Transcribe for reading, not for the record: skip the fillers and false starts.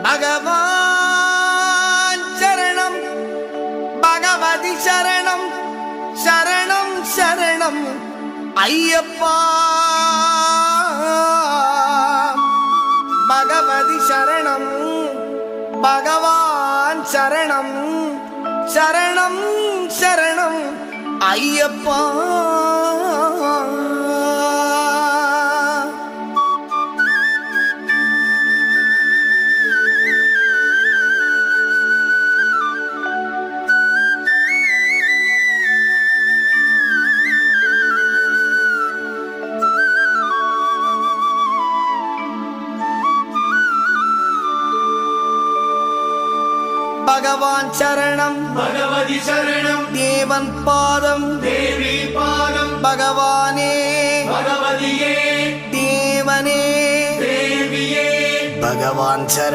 பகவான் சரணம் பகவதி சரணம் சரணம் சரணம் ஐயப்பா பகவதி சரணம் பகவான் சரணம் சரணம் சரணம் ஐயப்பா பகவான் சரணம் பகவதி சரணம் தேவன் பாதம் தேவி பாதம் பகவானே பகவதியே தேவனே தேவியே பகவான் சரணம்